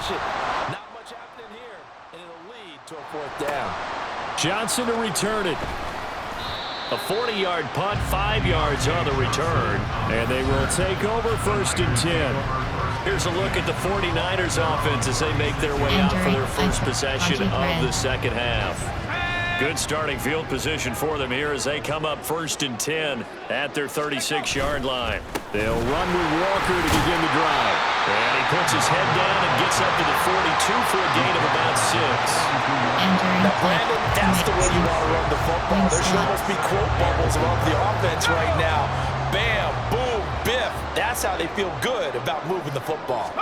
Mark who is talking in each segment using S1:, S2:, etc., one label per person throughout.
S1: possession. Not much happening here, and it'll lead to a fourth down.
S2: Johnson to return it. A 40-yard punt, 5 yards on the return, and they will take over 1st and 10. Here's a look at the 49ers offense as they make their way out for their first possession of the second half. Good starting field position for them here as they come up 1st and 10 at their 36-yard line. They'll run with Walker to begin the drive. And he puts his head down and gets up to the 42 for a gain of about 6.
S1: Now, Brandon, that's the way you want to run the football. There sure must be quote bubbles above the offense right now. Bam, boom, biff. That's how they feel good about moving the football.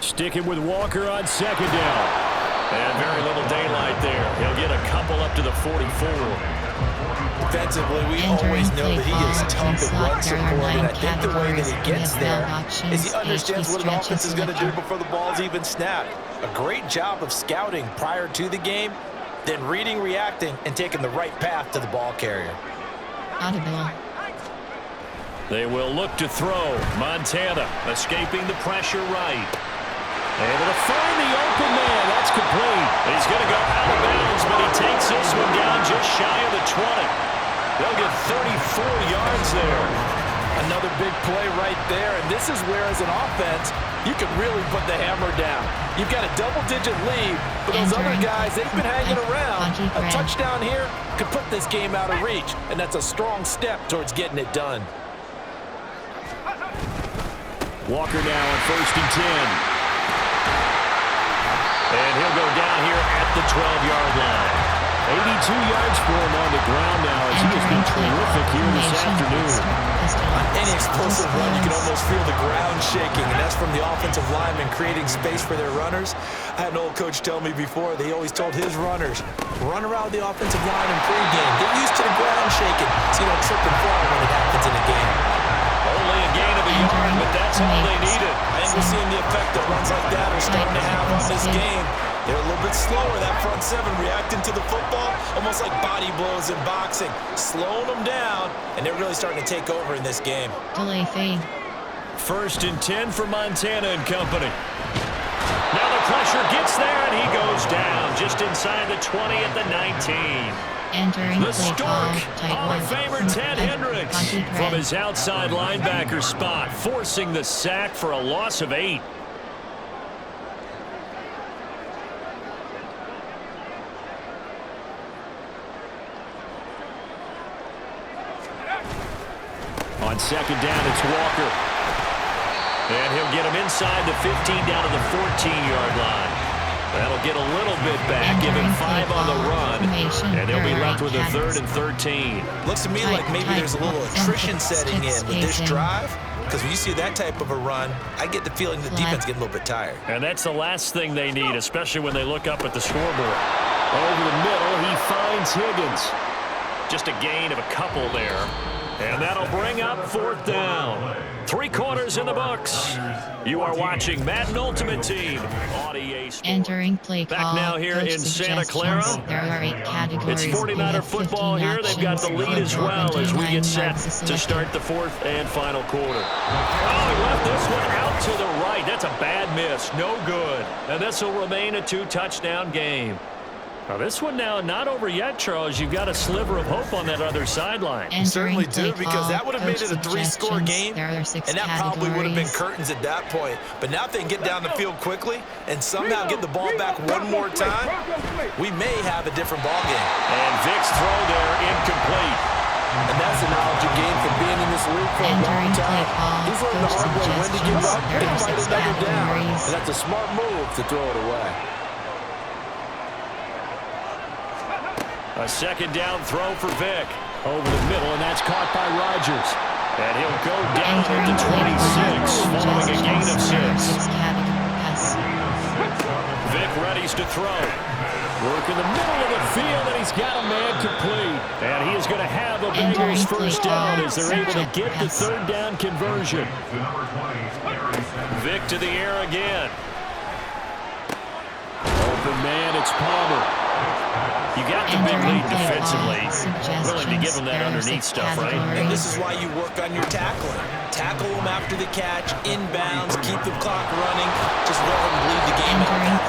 S2: Sticking with Walker on 2nd down. And very little daylight there. He'll get a couple up to the 44.
S1: Defensively, we always know that he is tough at run support, and I think the way that he gets there is he understands what an offense is going to do before the ball's even snapped. A great job of scouting prior to the game, then reading, reacting, and taking the right path to the ball carrier.
S2: They will look to throw. Montana escaping the pressure right. Able to find the open man. That's complete. He's going to go out of bounds, but he takes this one down just shy of the 20. They'll get 34 yards there.
S1: Another big play right there, and this is where, as an offense, you can really put the hammer down. You've got a double-digit lead, but those other guys, they've been hanging around. A touchdown here could put this game out of reach, and that's a strong step towards getting it done.
S2: Walker now on 1st and 10. And he'll go down here at the 12-yard line. 82 yards for him on the ground now as he has been terrific here this afternoon.
S1: On any explosive run, you can almost feel the ground shaking, and that's from the offensive linemen creating space for their runners. I had an old coach tell me before, they always told his runners, run around the offensive line in pregame. Get used to the ground shaking so you don't trip and fall when it happens in a game.
S2: Only a gain of a yard, but that's all they needed.
S1: And we're seeing the effect that runs like that are starting to have on this game. They're a little bit slower, that front seven, reacting to the football, almost like body blows in boxing, slowing them down, and they're really starting to take over in this game.
S3: Delay fade.
S2: 1st and 10 for Montana and company. Now the pressure gets there, and he goes down just inside the 20 at the 19.
S3: Entering
S2: the Stork, Hall of Famer Ted Hendricks from his outside linebacker spot, forcing the sack for a loss of 8. On 2nd down, it's Walker. And he'll get him inside the 15 down to the 14-yard line. That'll get a little bit back, give him 5 on the run, and they'll be left with a 3rd and 13.
S1: Looks to me like maybe there's a little attrition setting in with this drive, because when you see that type of a run, I get the feeling the defense getting a little bit tired.
S2: And that's the last thing they need, especially when they look up at the scoreboard. Over the middle, he finds Higgins. Just a gain of a couple there. And that'll bring up 4th down. 3 quarters in the books. You are watching Madden Ultimate Team on EA Sports.
S3: Entering play call.
S2: Back now here in Santa Clara.
S3: There are 8 categories.
S2: It's 49er football here. They've got the lead as well as we get set to start the 4th and final quarter. Oh, he left this one out to the right. That's a bad miss. No good. And this will remain a 2-touchdown game. Now this one now not over yet, Charles. You've got a sliver of hope on that other sideline.
S1: Certainly do, because that would have made it a 3-score game, and that probably would have been curtains at that point. But now if they can get down the field quickly and somehow get the ball back one more time, we may have a different ball game.
S2: And Vic's throw there incomplete.
S1: And that's a knowledge you gain from being in this league for a long time. He's learned the hard way when to give up and fight another down. And that's a smart move to throw it away.
S2: A 2nd down throw for Vic. Over the middle, and that's caught by Rodgers. And he'll go down at the 26, following a gain of 6. Vic readies to throw. Work in the middle of the field, and he's got a man complete. And he is going to have a Bengals 1st down as they're able to get the 3rd down conversion. Vic to the air again. Open man, it's Palmer. You got the big lead defensively. Willing to give them that underneath stuff, right?
S1: And this is why you work on your tackling. Tackle them after the catch, inbounds, keep the clock running. Just let them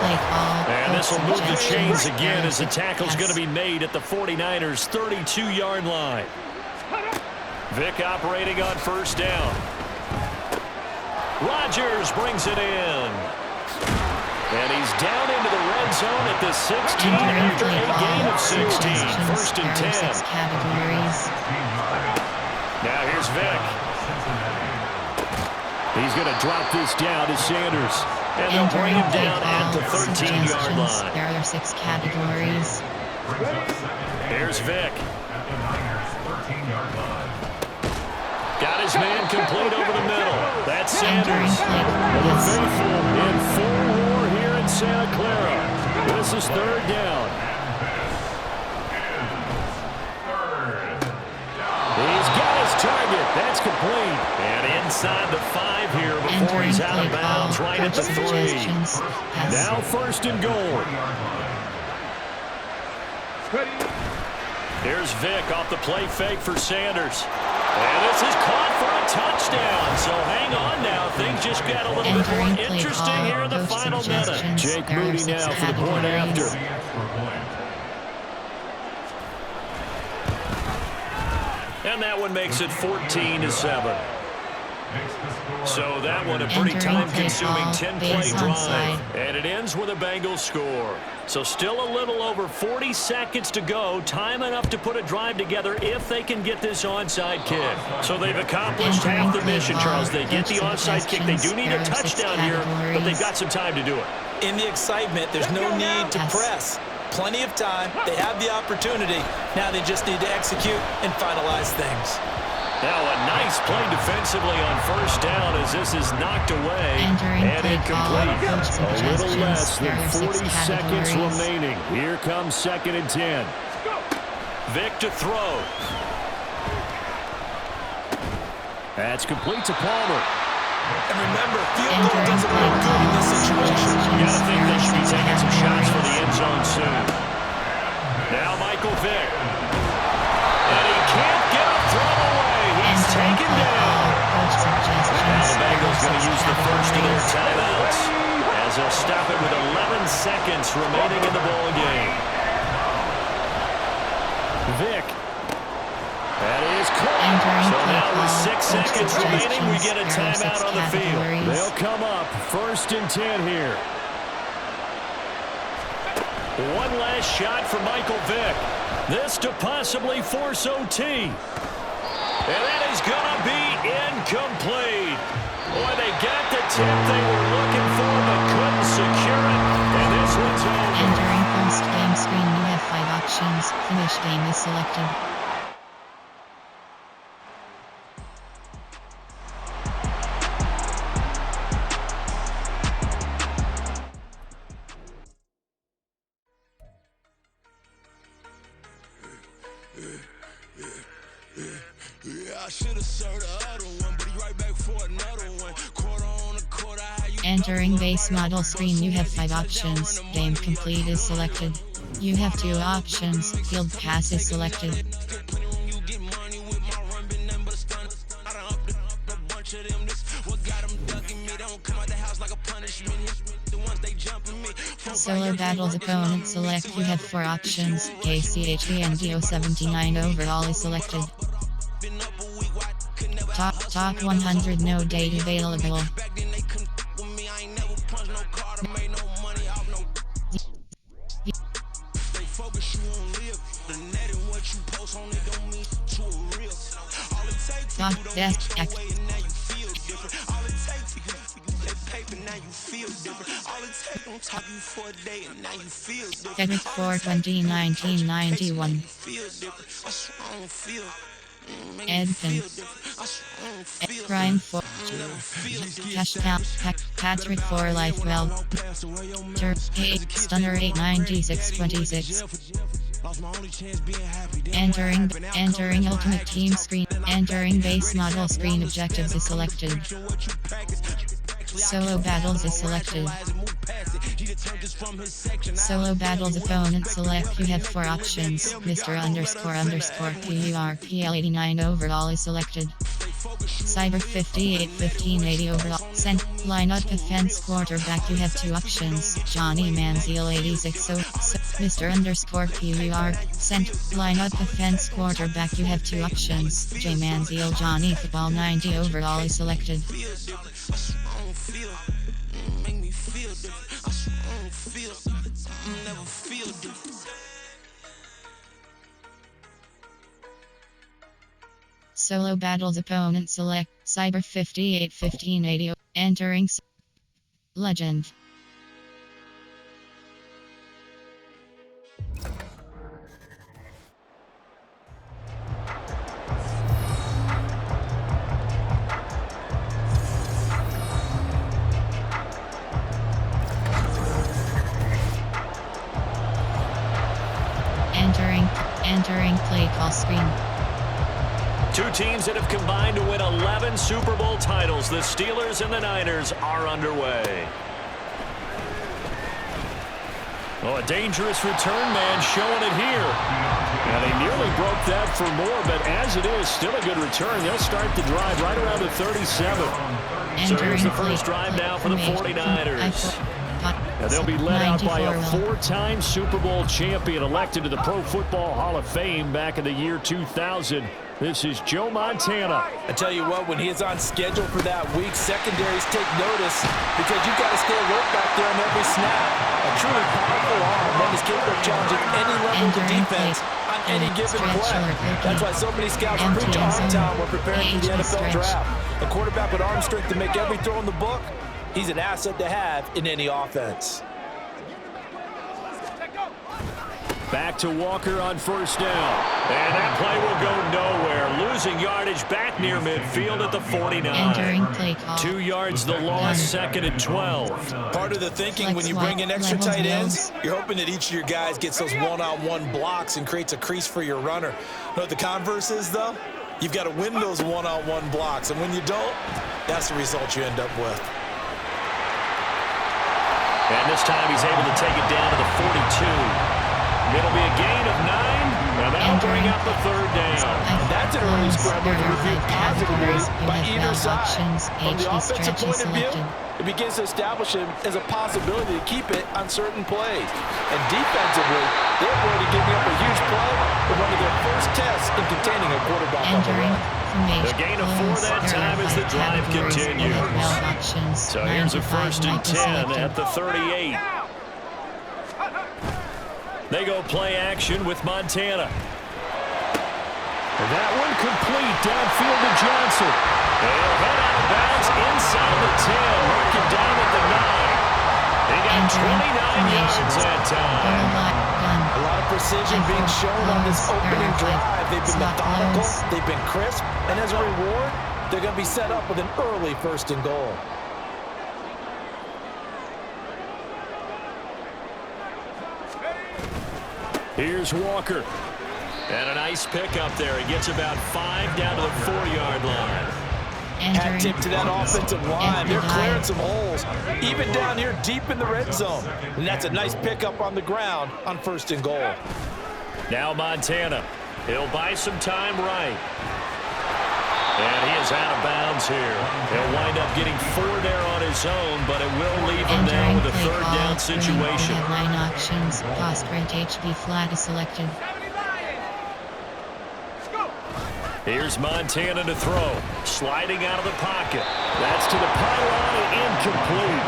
S3: play call.
S2: And this will move the chains again as the tackle's
S3: Yes.
S2: going to be made at the 49ers' 32-yard line. Vic operating on first down. Rodgers brings it in. And he's down into the red zone at the 16 after a gain of 16. First and 10.
S3: Categories.
S2: Now here's Vic. He's going to drop this down to Sanders. And they'll bring him down at the 13-yard line.
S3: There are 6 categories.
S2: Here's Vic. Got his man complete over the middle. That's Sanders. The faithful in full roar here in Santa Clara. This is third down. He's got his target. That's complete. And inside the 5 here before he's out of bounds right at the 3. Now first and goal. Here's Vic off the play fake for Sanders. And this is caught for a touchdown. So hang on now. Things just got a little bit more interesting here in the final minute. Jake Moody now for the point after. And that one makes it 14-7. So that one a pretty time-consuming 10-play drive. And it ends with a Bengals score. So still a little over 40 seconds to go. Time enough to put a drive together if they can get this onside kick. So they've accomplished half the mission, Charles. They get the onside kick. They do need a touchdown here, but they've got some time to do it.
S1: In the excitement, there's no need to press. Plenty of time. They have the opportunity. Now they just need to execute and finalize things.
S2: Now a nice play defensively on first down as this is knocked away and incomplete. A little less than 40 seconds remaining. Here comes second and 10. Vic to throw. That's complete to Palmer.
S1: And remember, field goal doesn't look good in this situation.
S2: You gotta think they should be taking some shots for the end zone soon. Now Michael Vick. And he can't get a throw away. He's taken down. Now the Bengals going to use the first of their timeouts as they'll stop it with 11 seconds remaining in the ball game. Vick. That is caught. So now with 6 seconds remaining, we get a timeout on the field. They'll come up first and 10 here. One last shot for Michael Vick. This to possibly force OT. And that is going to be incomplete. Boy, they got the tip they were looking for, but couldn't secure it. And this one's over.
S3: Entering post-game screen, you have 5 options. Finish game is selected. Entering base model screen, you have 5 options. Game complete is selected. You have 2 options. Field pass is selected. Solo battles opponent select. You have 4 options. KCHE 79 overall is selected. Top 100 no date available. Edit for 2019-91. Edpin. Prime for Cash Count Patrick for Life Well Stunner 89626. Entering Ultimate Team screen. Entering base model screen. Objectives is selected. Solo battles is selected. Solo battles opponent select. You have 4 options. Mr. __PURPL 89 overall is selected. Cyber 58 1580 overall. Send lineup defense quarterback. You have two options. Johnny Manziel 86 so Mr. underscore PUR. Send lineup defense quarterback. You have two options. J Manziel Johnny football 90 overall is selected. Solo battles opponent select Cyber 58 1580 entering Legend. Entering play call screen.
S2: Two teams that have combined to win 11 Super Bowl titles. The Steelers and the Niners are underway. Oh, a dangerous return man showing it here. And they nearly broke that for more, but as it is, still a good return. They'll start the drive right around the 37. So here's the first drive now for the 49ers. Now they'll be led out by a four-time Super Bowl champion elected to the Pro Football Hall of Fame back in the year 2000. This is Joe Montana.
S1: I tell you what, when he is on schedule for that week, secondaries take notice because you've got to stay alert back there on every snap. A truly powerful arm that is capable of challenging any level of defense on any given play. That's why so many scouts preach arm time when preparing for the NFL draft. A quarterback with arm strength to make every throw in the book, he's an asset to have in any offense.
S2: Back to Walker on first down. And that play will go nowhere. Losing yardage back near midfield at the 49. 2 yards the loss, second and 12.
S1: Part of the thinking when you bring in extra tight ends, you're hoping that each of your guys gets those one-on-one blocks and creates a crease for your runner. You know what the converse is, though? You've got to win those one-on-one blocks. And when you don't, that's the result you end up with.
S2: And this time he's able to take it down to the 42. It'll be a gain of 9, and that'll bring up the third down.
S1: That's an early scramble to review positively by either side. From the offensive point of view, it begins to establish him as a possibility to keep it on certain plays. And defensively, they're going to give up a huge play with one of their first tests in containing a quarterback on the run.
S2: The gain of 4 that time as the drive continues. So here's a first and 10 at the 38. They go play action with Montana. And that one complete downfield to Johnson. They'll head out of bounds inside the 10. Mark it down at the 9. They got 29 yards that time.
S1: A lot of precision being shown on this opening drive. They've been methodical. They've been crisp. And as a reward, they're going to be set up with an early first and goal.
S2: Here's Walker. And a nice pick up there. He gets about 5 down to the 4-yard line.
S1: Hat tip to that offensive line. They're clearing some holes, even down here deep in the red zone. And that's a nice pickup on the ground on first and goal.
S2: Now Montana. He'll buy some time right. And he is out of bounds here. He'll wind up getting 4 there on his own, but it will leave him now with a third down situation.
S3: Line options, cost rate HB flat is selected.
S2: Here's Montana to throw. Sliding out of the pocket. That's to the pylon and incomplete.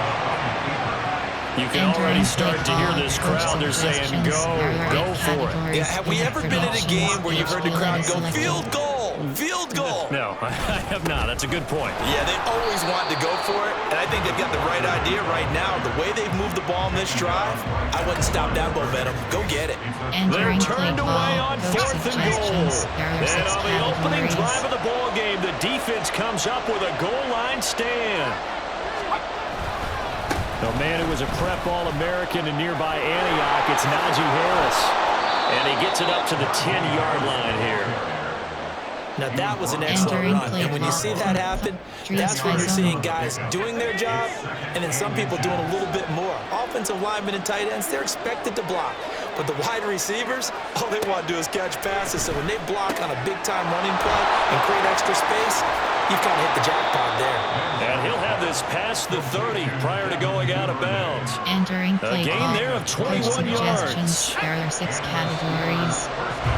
S2: You can already start to hear this crowd. They're saying, go for it.
S1: Yeah, have we ever been in a game where you've heard the crowd go, field goal? Field goal.
S2: No, I have not. That's a good point.
S1: Yeah, they always want to go for it, and I think they've got the right idea right now. The way they've moved the ball in this drive, I wouldn't stop that momentum. Go get it.
S2: They're turned away on 4th and goal. And on the opening drive of the ball game, the defense comes up with a goal line stand. The man who was a prep All-American in nearby Antioch, it's Najee Harris. And he gets it up to the 10-yard line here.
S1: Now that was an excellent run, and when you see that happen, that's when you're seeing guys doing their job, and then some people doing a little bit more. Offensive linemen and tight ends, they're expected to block, but the wide receivers, all they want to do is catch passes, so when they block on a big-time running play and create extra space, you've kind of hit the jackpot there.
S2: And he'll have this past the 30 prior to going out of bounds.
S3: Entering play
S2: a gain there of 21 yards.
S3: There are 6 categories.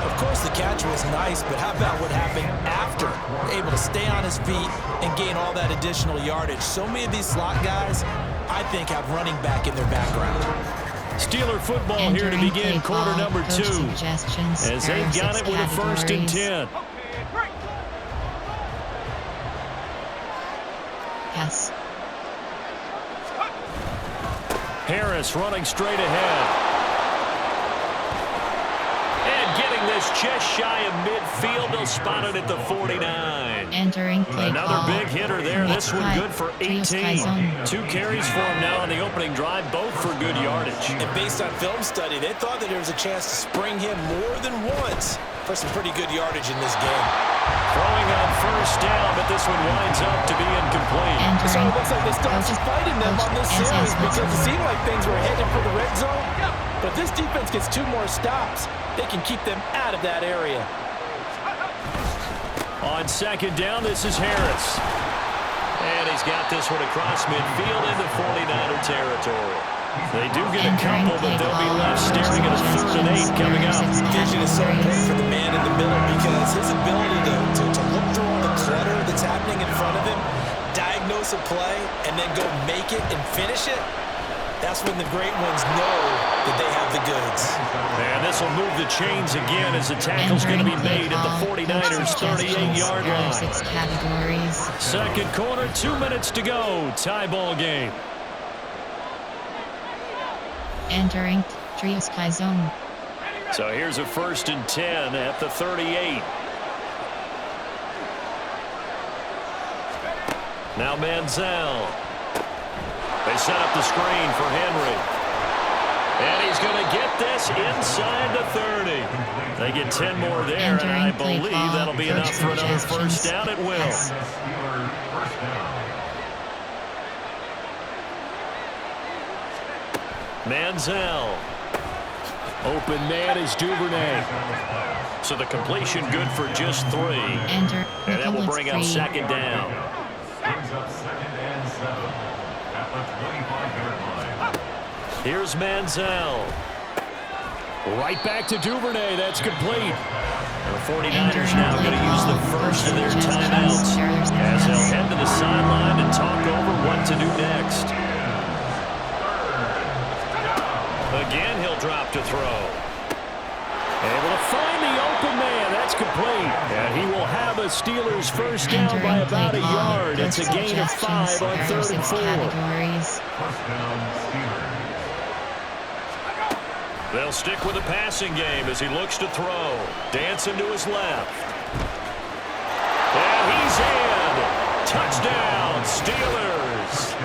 S1: Of course, the catch was nice, but how about what happened after? Able to stay on his feet and gain all that additional yardage. So many of these slot guys, I think, have running back in their background.
S2: Steeler football here to begin quarter number 2. As they've got it with a 1st and 10.
S3: Yes.
S2: Harris running straight ahead. And getting this just shy of midfield. They'll spot it at the 49.
S3: Entering play
S2: Another
S3: call.
S2: big hitter there. This one good for 18. 2 carries for him now on the opening drive, both for good yardage.
S1: And based on film study, they thought that there was a chance to spring him more than once for some pretty good yardage in this game.
S2: Throwing on 1st down, but this one winds up to be incomplete.
S1: So it looks like they still have some fight in them on this series because it seemed like things were headed for the red zone. But if this defense gets 2 more stops, they can keep them out of that area.
S2: On 2nd down, this is Harris. And he's got this one across midfield into 49er territory. They do get a couple, but they'll be left staring at a 3rd and 8 coming up.
S1: Vision is so important for the man in the middle because his ability to look through all the clutter that's happening in front of him, diagnose a play, and then go make it and finish it, that's when the great ones know that they have the goods.
S2: And this will move the chains again as the tackle's going to be made at the 49ers' 38-yard line.
S3: 6 categories.
S2: 2nd quarter, 2 minutes to go. Tie ball game.
S3: Entering Trio Sky Zone.
S2: So here's a 1st and 10 at the 38. Now Manziel. They set up the screen for Henry. And he's going to get this inside the 30. They get 10 more there, and I believe that'll be enough for another 1st down at will.
S3: Yes.
S2: Manziel. Open man is Duvernay. So the completion good for just 3. And that will bring up 2nd down. Here's Manziel. Right back to Duvernay. That's complete. And the 49ers now going to use the first of their timeouts as they'll head to the sideline and talk over what to do next. Again, he'll drop to throw. Able to find the open man. That's complete. And he will have a Steelers 1st down by about a yard. It's a gain of 5 on 3rd and 4. They'll stick with the passing game as he looks to throw. Dancing to his left. And he's in. Touchdown, Steelers.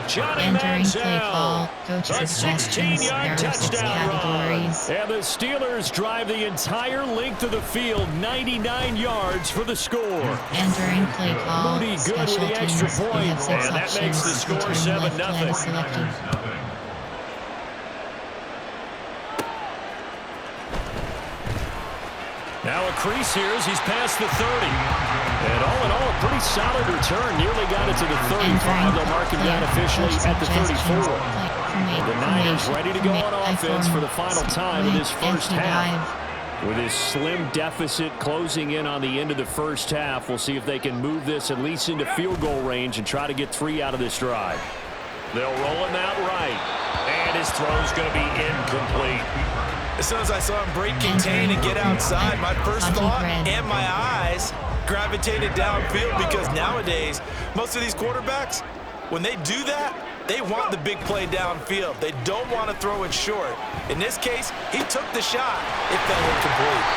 S2: Johnny Manziel, a 16-yard touchdown run. And the Steelers drive the entire length of the field, 99 yards for the score.
S3: Entering play call.
S2: Moody good with the extra point, and that makes the score 7-0. Now a crease here as he's past the 30. And all in all, a pretty solid return. Nearly got it to the 35. They'll mark him down officially at the 34. The Niners ready to go on offense for the final time in this 1st half. With his slim deficit closing in on the end of the 1st half, we'll see if they can move this at least into field goal range and try to get 3 out of this drive. They'll roll him out right. And his throw's going to be incomplete.
S1: As soon as I saw him break contain and get outside, my first thought and my eyes gravitated downfield because nowadays, most of these quarterbacks, when they do that, they want the big play downfield. They don't want to throw it short. In this case, he took the shot. It fell incomplete.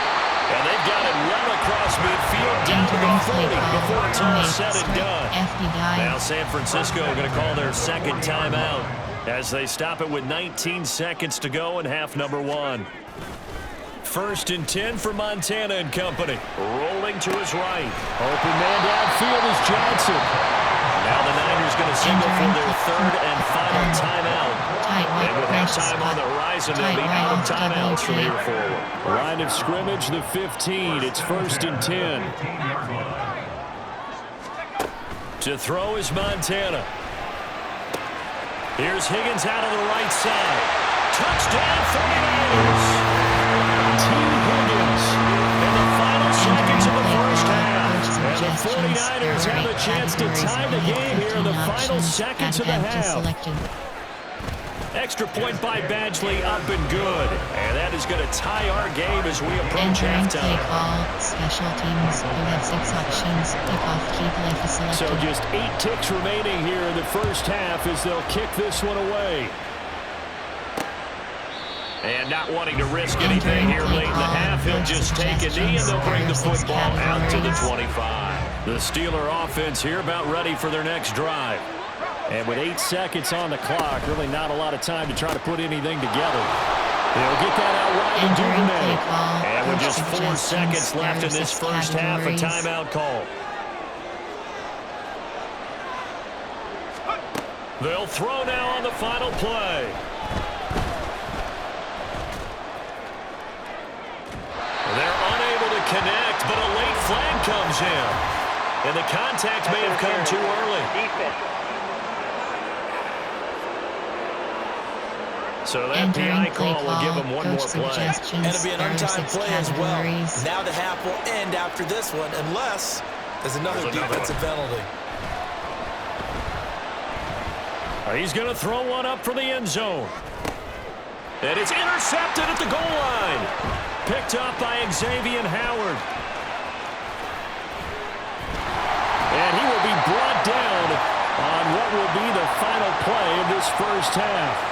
S2: And they've got it well across midfield down to the 40 before it's all said and done. Now San Francisco going to call their 2nd timeout as they stop it with 19 seconds to go in half number 1. 1st and 10 for Montana and company. Rolling to his right. Open man downfield is Johnson. Now the Niners going to signal for their 3rd and final timeout. And with halftime on the horizon, they'll be out of timeouts from here forward. Line of scrimmage, the 15. It's 1st and 10. To throw is Montana. Here's Higgins out of the right side. Touchdown 49ers. T. Higgins in the final seconds of the first half. And the 49ers have a chance to tie the game here in the final seconds of the half. Extra point by Badgley, up and good. And that is going to tie our game as we approach halftime.
S3: Play call, special teams, you have 6 options, kickoff, keep left selected.
S2: So just 8 ticks remaining here in the first half as they'll kick this one away. And not wanting to risk anything here late in the half, he'll just take a knee and they'll bring the football out to the 25. The Steeler offense here about ready for their next drive. And with 8 seconds on the clock, really not a lot of time to try to put anything together. They'll get that out wide to Duvernay. And with just 4 seconds left in this first half, a timeout call. They'll throw now on the final play. They're unable to connect, but a late flag comes in. And the contact may have come too early. So that PI call will give them one more play.
S1: And it'll be an untimed play as well. Now the half will end after this one, unless there's another defensive penalty.
S2: He's going to throw one up for the end zone. And it's intercepted at the goal line. Picked up by Xavier Howard. And he will be brought down on what will be the final play of this first half.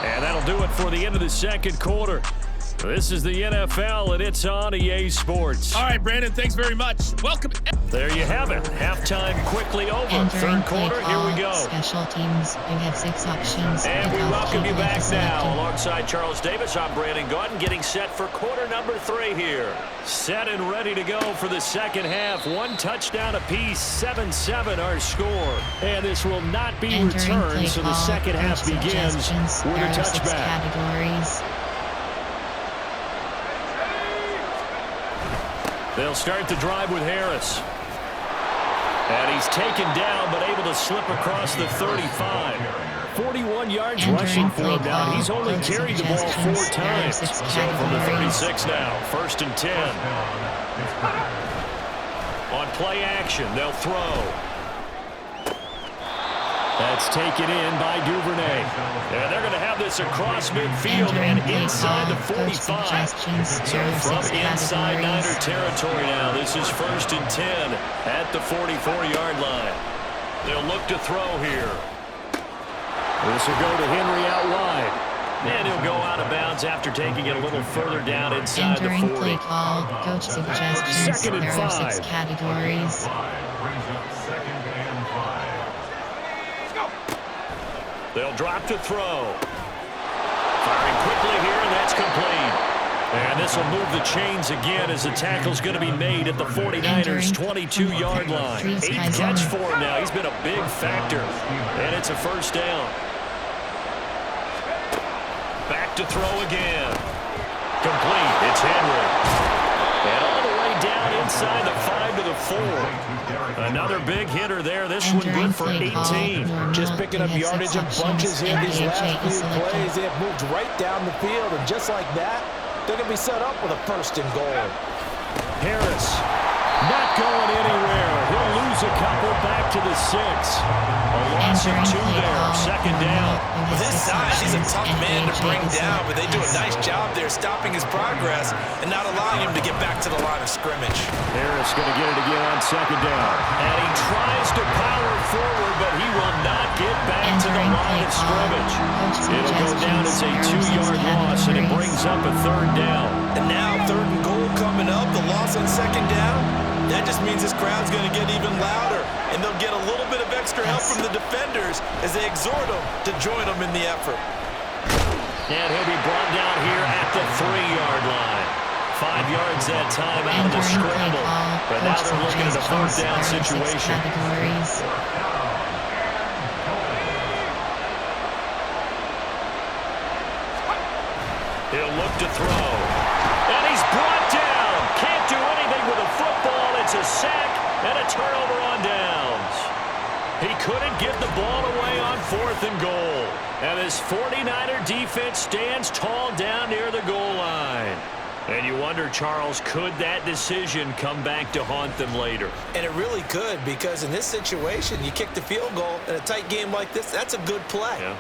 S2: And that'll do it for the end of the second quarter. This is the NFL, and it's on EA Sports.
S4: All right, Brandon, thanks very much. Welcome.
S2: There you have it. Halftime quickly over. Third quarter, here we go.
S3: Special teams, you have 6 options.
S2: And we welcome you back now. Alongside Charles Davis, I'm Brandon Gordon, getting set for quarter number 3 here. Set and ready to go for the second half. 1 touchdown apiece, 7-7 our score. And this will not be returned, so the second half begins with a touchback.
S3: Categories.
S2: They'll start the drive with Harris. And he's taken down, but able to slip across the 35. 41 yards rushing for him now. He's only carried the ball 4 times. So from the 36 now, 1st and 10. On play action, they'll throw. That's taken in by Duvernay. And they're going to have this across midfield and inside the 45. So from inside Niner territory now, this is 1st and 10 at the 44-yard line. They'll look to throw here. This will go to Henry out wide. And he'll go out of bounds after taking it a little further down inside the 40.
S3: Play call, coach suggestions.
S2: 2nd and 5.
S3: There are 6 categories.
S2: They'll drop to throw. Firing quickly here, and that's complete. And this will move the chains again as the tackle's going to be made at the 49ers' 22-yard line. 8th catch for him now. He's been a big factor. And it's a first down. Back to throw again. Complete. It's Henry. And all the way down inside the 5 to the 4. Another big hitter there. This one good for 18.
S1: Just picking up yardage in bunches here these last few plays. They have moved right down the field, and just like that, they're going to be set up with a 1st and goal.
S2: Harris not going anywhere. He'll lose a couple back to the 6. A loss of 2 there. 2nd down.
S1: With his size, he's a tough man to bring down, but they do a nice job there stopping his progress and not allowing him to get back to the line of scrimmage.
S2: Harris going to get it again on 2nd down. And he tries to power forward, but he will not get back to the line of scrimmage. It'll go down as a 2-yard loss, and it brings up a 3rd down.
S1: And now 3rd and goal coming up, the loss on 2nd down. That just means this crowd's going to get even louder, and they'll get a little bit of extra help from the defenders as they exhort them to join them in the effort.
S2: And he'll be brought down here at the 3-yard line. 5 yards that time out of the scramble. But now they're looking at a 4th down situation. He'll look to throw. And he's brought down. a sack and a turnover on downs. He couldn't get the ball away on 4th and goal. And this 49er defense stands tall down near the goal line. And you wonder, Charles, could that decision come back to haunt them later?
S1: And it really could, because in this situation, you kick the field goal in a tight game like this, that's a good play.
S2: Yeah.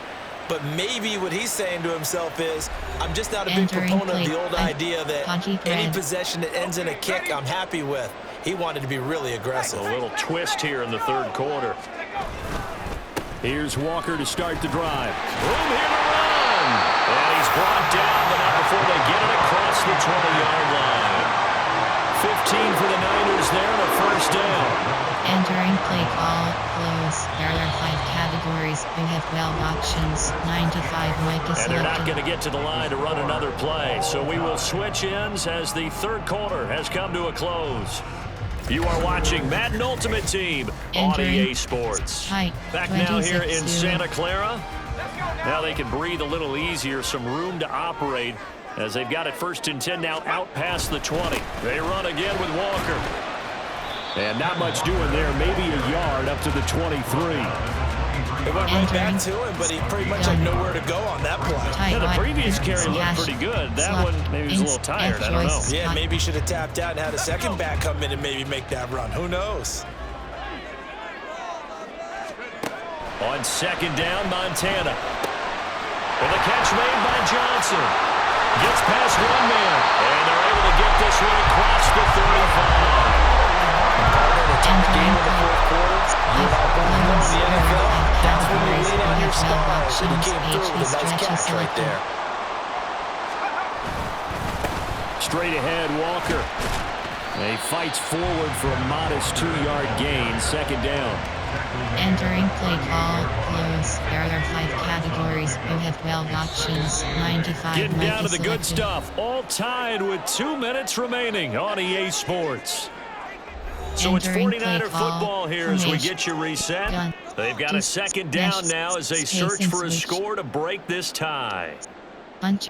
S1: But maybe what he's saying to himself is, I'm just not a big proponent of the old idea that any possession that ends in a kick I'm happy with. He wanted to be really aggressive.
S2: A little twist here in the 3rd quarter. Here's Walker to start the drive. Room here to run. And he's brought down, but not before they get it across the 20-yard line. 15 for the Niners there and a first down.
S3: Entering play call, close. There are 5 categories. We have 12 options. 95 mic is
S2: And they're not
S3: selected.
S2: going to get to the line to run another play. So we will switch ends as the 3rd quarter has come to a close. You are watching Madden Ultimate Team on EA Sports. Back now here in Santa Clara. Now they can breathe a little easier, some room to operate as they've got it 1st and 10 now out past the 20. They run again with Walker. And not much doing there, maybe a yard up to the 23.
S1: It went right back to him, but he pretty much had nowhere to go on that play.
S2: Yeah, the previous carry looked pretty good. That one maybe was a little tired. I don't know.
S1: Yeah, maybe he should have tapped out and had a second back come in and maybe make that run. Who knows?
S2: On 2nd down, Montana. And the catch made by Johnson. Gets past one man. And they're able to get this one across the 35.
S1: Game in the 4th quarter. You have one in the NFL. That's when you lean on your stars. And he came through with a nice catch right there.
S2: Straight ahead, Walker. And he fights forward for a modest 2-yard gain. 2nd down.
S3: Entering play call, close. There are 5 categories. You have 12 options. 95
S2: Getting
S3: mic
S2: down to
S3: is
S2: the good
S3: selected.
S2: stuff. All tied with 2 minutes remaining on EA Sports. So it's 49er football here as we get you reset. They've got a 2nd down now as they search for a score to break this tie.
S3: Punch,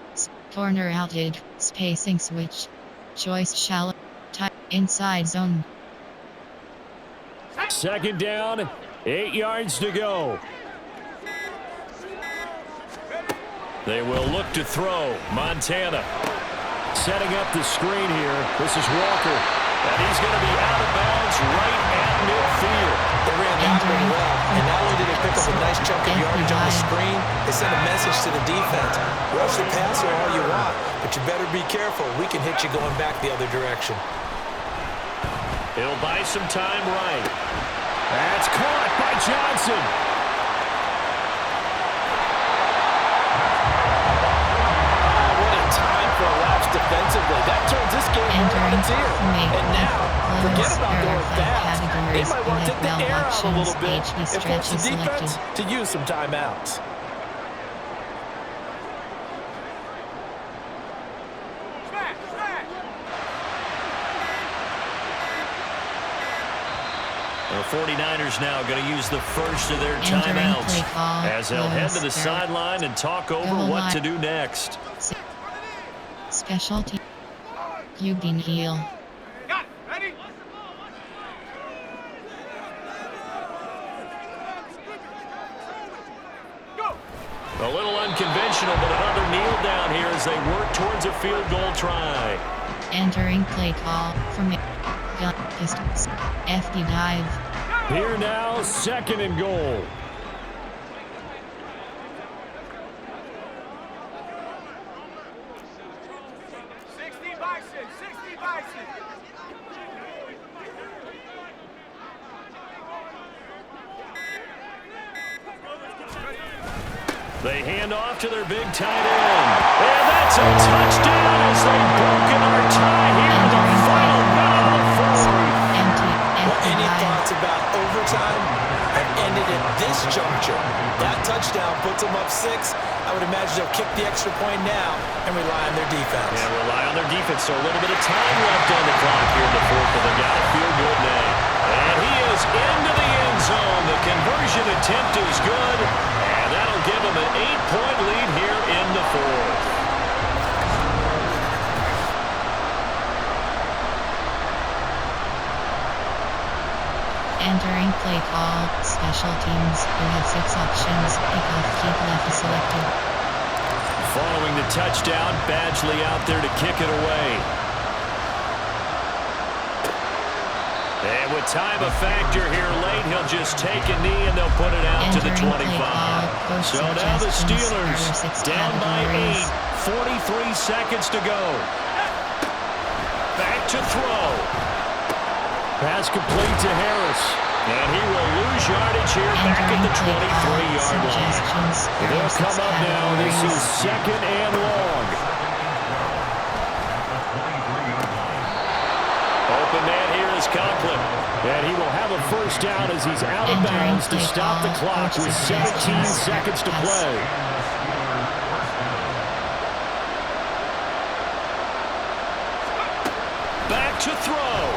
S3: corner outed, spacing switch. Choice shallow, tie, inside zone.
S2: 2nd down, 8 yards to go. They will look to throw. Montana setting up the screen here. This is Walker. And he's going to be out of bounds right at midfield.
S1: They ran that one well. And not only did they pick up a nice chunk of yardage on the screen, they sent a message to the defense. Rush the passer all you want, but you better be careful. We can hit you going back the other direction.
S2: He'll buy some time right. That's caught by Johnson.
S1: What a time for a lapse defensively. That turns this game on its ear. And now, forget about going fast. They might want to take the air out a little bit and force the defense to use some timeouts.
S2: The 49ers now going to use the first of their timeouts as they'll head to the sideline and talk over what to do next.
S3: Specialty. You've been healed.
S2: A little unconventional, but another kneel down here as they work towards a field goal try.
S3: Entering play call from gun pistols. FD dive.
S2: Here now, 2nd and goal. They hand off to their big tight end. And that's a touchdown as they've broken our tie here in the final minute of the 4th.
S1: Any thoughts about overtime have ended at this juncture? That touchdown puts them up 6. I would imagine they'll kick the extra point now and rely on their defense.
S2: Yeah, rely on their defense. So a little bit of time left on the clock here in the 4th, but they got to feel good now. And he is into the end zone. The conversion attempt is good. And that'll give them an 8-point lead here in the 4th.
S3: play call, special teams. You have 6 options. Kickoff, keep left is selected.
S2: Following the touchdown, Badgley out there to kick it away. And with time a factor here late, he'll just take a knee and they'll put it out to the 25. So now the Steelers down by 8, 43 seconds to go. Back to throw. Pass complete to Harris. And he will lose yardage here back at the 23-yard line. They'll come up now. This is 2nd and long. Open man here is Conklin. And he will have a first down as he's out of bounds to stop the clock with 17 seconds to play. Back to throw.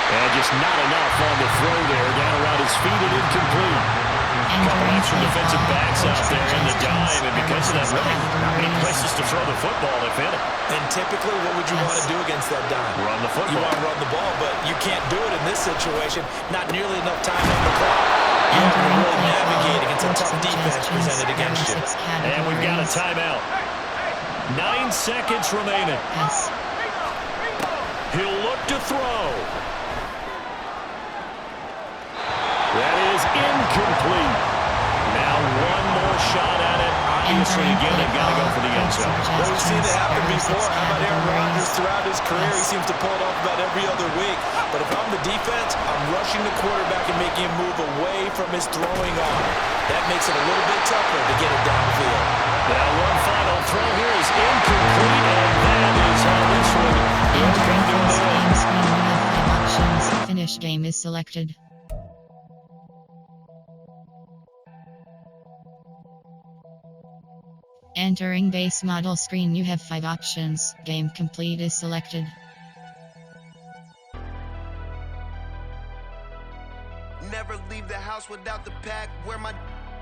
S2: And just not enough on the throw there. Down around his feet and incomplete. Couple extra defensive backs out there in the dime, and because of that, really not many places to throw the football, if any.
S1: And typically, what would you want to do against that dime?
S2: Run the football.
S1: You want to run the ball, but you can't do it in this situation. Not nearly enough time on the clock. You have to really navigate against a tough defense presented against you.
S2: And we've got a timeout. 9 seconds remaining. He'll look to throw. That is incomplete. Now one more shot at it. Obviously, again, they've got to go for the end zone.
S1: Well, we've seen it happen before. How about Aaron Rodgers throughout his career? He seems to pull it off about every other week. But if I'm the defense, I'm rushing the quarterback and making him move away from his throwing arm. That makes it a little bit tougher to get it downfield.
S2: Now one final throw here is incomplete, and that is how this one will come to an end.
S3: Finish game is selected. Entering base model screen, you have 5 options. Game complete is selected.
S5: Never leave the house without the pack. Where my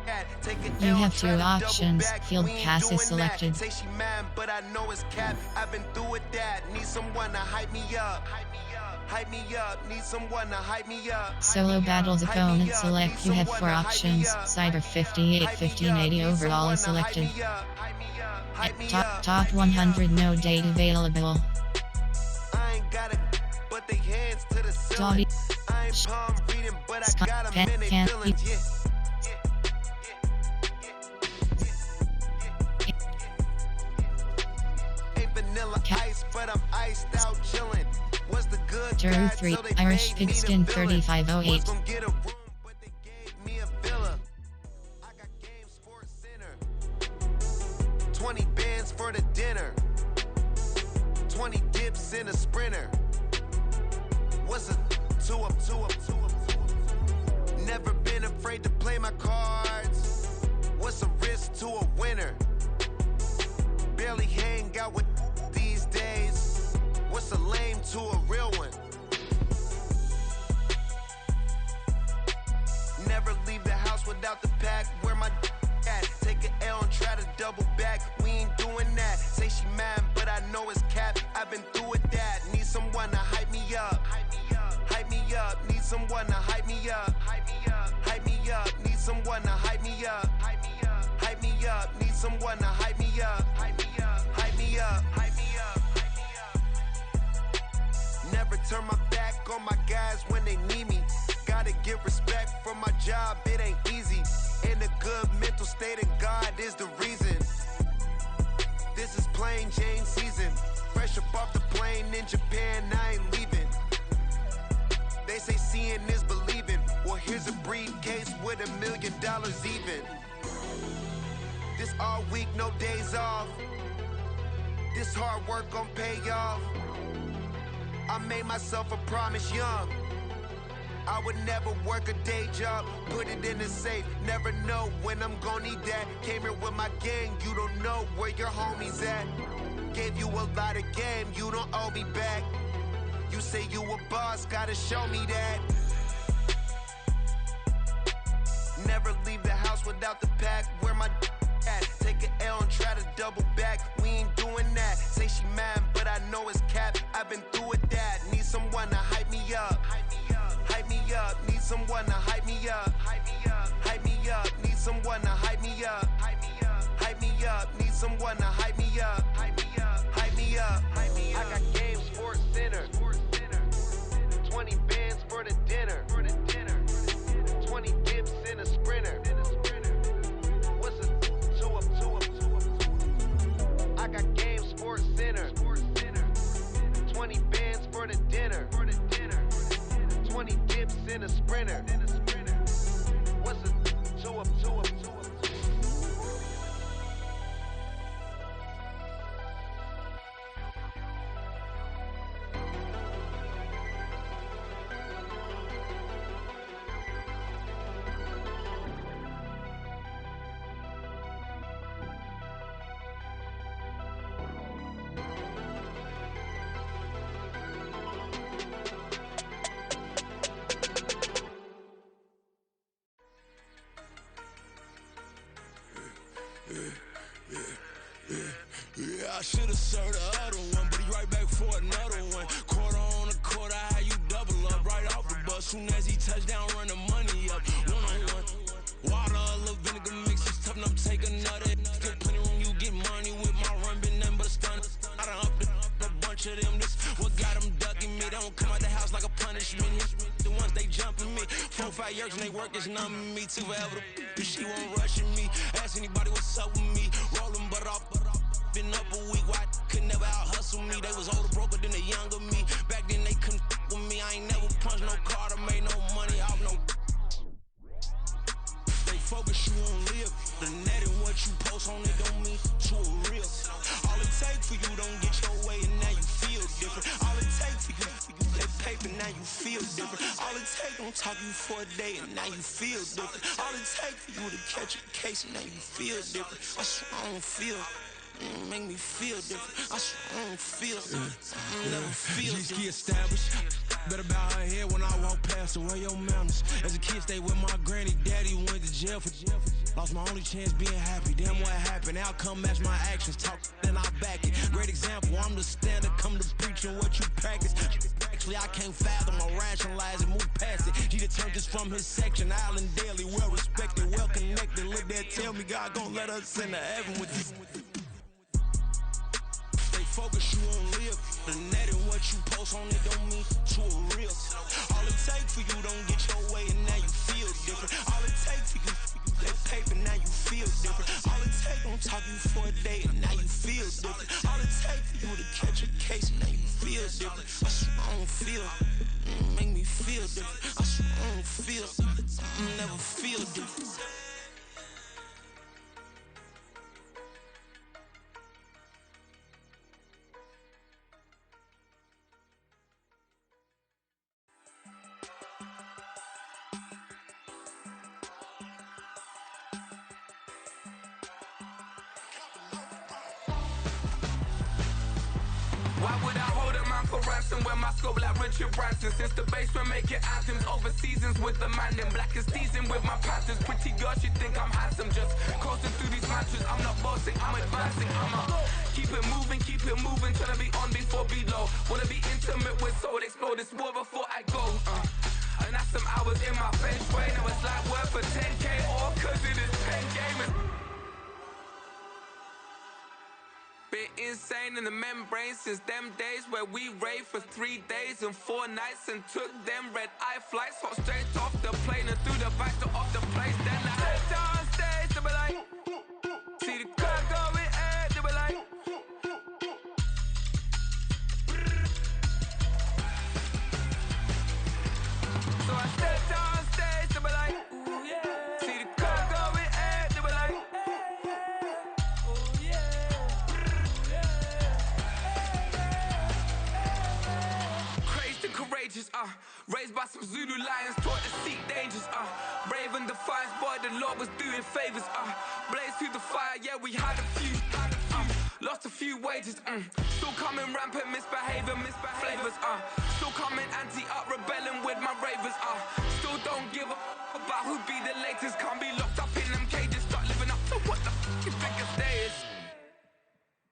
S5: at? Take it.
S3: You have 2 options. Field pass is selected.
S5: Say she mad, but I know it's cap. I've been through with that. Need someone to hype me up. Hype me up. Need someone to hype me up.
S3: Solo battles opponent select. You have 4 options. Cider 58, 1580 overall is selected. Top 100 no date available.
S5: I ain't got it, but they hands to the ceiling. I ain't palm reading, but I got them in their feelings. Ain't vanilla ice, but I'm iced out chilling. What's the good
S3: Drew 3, Irish Pigskin 3508.
S5: 20 bands for the dinner. 20 dips in a sprinter. What's a 2 up? Never been afraid to play my cards. What's a risk to a winner? Barely hang out with these days. What's a lame to a real one? Never leave the house without the pack. Where my at? Take an L and try to double back. We ain't doing that. Say she mad, but I know it's cap. I've been through with that. Need someone to hype me up. Hype me up. Need someone to hype me up. Hype me up. Need someone to hype me up. Hype me up. Need someone to hype me up. Hype me up. Never turn my back on my guys when they need me. Gotta give respect for my job, it ain't easy. In a good mental state, and God is the reason. This is plain Jane season. Fresh up off the plane in Japan, I ain't leaving. They say seeing is believing. Well, here's a briefcase with $1 million even. This all week, no days off. This hard work gon' pay off. I made myself a promise young. I would never work a day job, put it in the safe. Never know when I'm gon' need that. Came here with my gang, you don't know where your homies at. Gave you a lot of game, you don't owe me back. You say you a boss, gotta show me that. Never leave the house without the pack. Where my at? Take an L and try to double back. We ain't doing that. Say she mad, but I know it's cap. I've been through with that. Need someone to hype me up. Hype me up. someone to hype me up. Hype me up. Hype me up. Need someone to hype me up. Hype me up. Hype me up. Need someone to hype me up. Hype me up. Hype me up. Hype me up. I got game Sports Center. 20 bands for the dinner. 20 dips in a sprinter. What's a 2 up, 2 up, 2 up? I got game Sports Center. 20 bands for the dinner. 20 dips in a sprinter. What's a 2 up, 2 up, 2 up?
S6: Yeah, I should've served the other one, but he right back for another one. Quarter on a quarter, how you double up right off the bus. Soon as he touch down, run the money up. One-on-one. Water, a little vinegar mix, it's tough enough to take another. Still plenty room, you get money with my run, been nothing but a stun. I done upped a bunch of them. This what got them ducking me. They don't come out the house like a punishment. The ones they jumping me. 4, 5 years and they work is numbing me. Too forever, she won't rushing me. Ask anybody what's up with me. Rolling butt off. Been up a week, why could never out hustle me? They was older, broker than the younger me. Back then they couldn't with me. I ain't never punched no card or made no money off no. They focus, you on live. The net and what you post on it don't mean to a real. All it take for you don't get your way and now you feel different. All it take for you that paper, now you feel different. All it take don't talk you for a day and now you feel different. All it take for you to catch a case and now you feel different. I swear I don't feel. Make me feel different. I swear I don't feel. Never feel different. G-ski established. Better bow her head when I walk past the way your manners. As a kid, stayed with my granny. Daddy went to jail for jail. Lost my only chance being happy. Damn, what happened? Outcome match my actions. Talk, then I back it. Great example. I'm the standard. Come to preaching what you practice. Actually, I can't fathom or rationalize and move past it. He turned this from his section. Island daily, well respected, well connected. Look there, tell me God gon' let us into heaven with this. Focus, you on live. The net and what you post on it don't mean to a real. All it take for you don't get your way and now you feel different. All it take for you that paper, now you feel different. All it take don't talk you for a day and now you feel different. All it take for you to catch a case and now you feel different. I swear I don't feel. Make me feel different. I swear I don't feel. Never feel different.
S7: Why would I hold a man for ransom when my scope like Richard Branson? Since the basement making anthems over seasons with the man, then black is teasing with my patterns. Pretty girls, you think I'm handsome, just coasting through these matches. I'm not bossing, I'm advancing. I'ma keep it moving, tryna be on before below. Wanna be intimate with soul, explore this war before I go. And that's some hours in my bench way. Now it's like work for 10K, all cause it is pen gaming. Been insane in the membrane since them days where we raved for 3 days and 4 nights and took them red-eye flights. Hop straight off the plane and through the back door of the place. Then I stepped on stage, they were like, see the crowd going ahead, they were like, so I stepped on stage, they were like, ooh yeah. See the crowd going ahead, they were like, oh yeah. Courageous, raised by some Zulu lions, taught to seek dangers, brave and defiant, boy, the Lord was doing favors, blaze through the fire, yeah, we had a few, lost a few wages, still coming rampant, misbehavior, flavors, still coming anti-up, rebelling with my ravers, still don't give a about who be the latest, can't be locked up in them cages, start living up to what the you think a day is.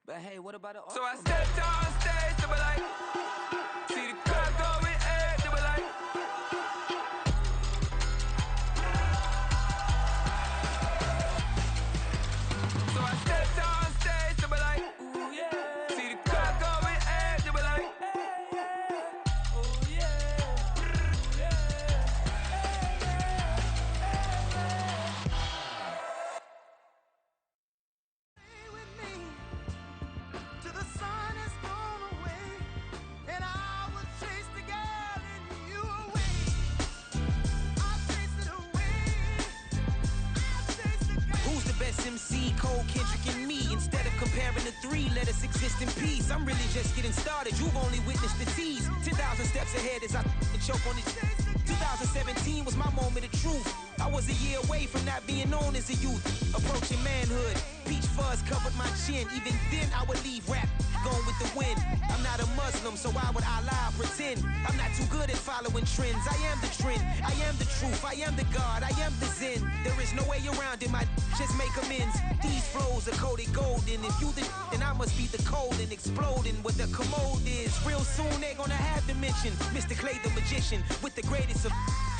S7: But hey, what about it? So I stepped on stage, they were like, see the crowd going ahead, they were like,
S6: sharing the 3, let us exist in peace. I'm really just getting started, you've only witnessed the tease. 10,000 steps ahead as I choke on it. 2017 was my moment of truth. I was a year away from not being known as a youth. Approaching manhood, peach fuzz covered my chin. Even then I would leave rap, going with the wind. I'm not a Muslim, so why would I lie or pretend? I'm not too good at following trends. I am the trend, I am the truth, I am the God, I am the Zen. There is no way around it, my just make amends. These flows are coated golden. If you the then I must be the cold and exploding what the commode is. Real soon they gonna have to mention Mr. Clay the magician with the greatest of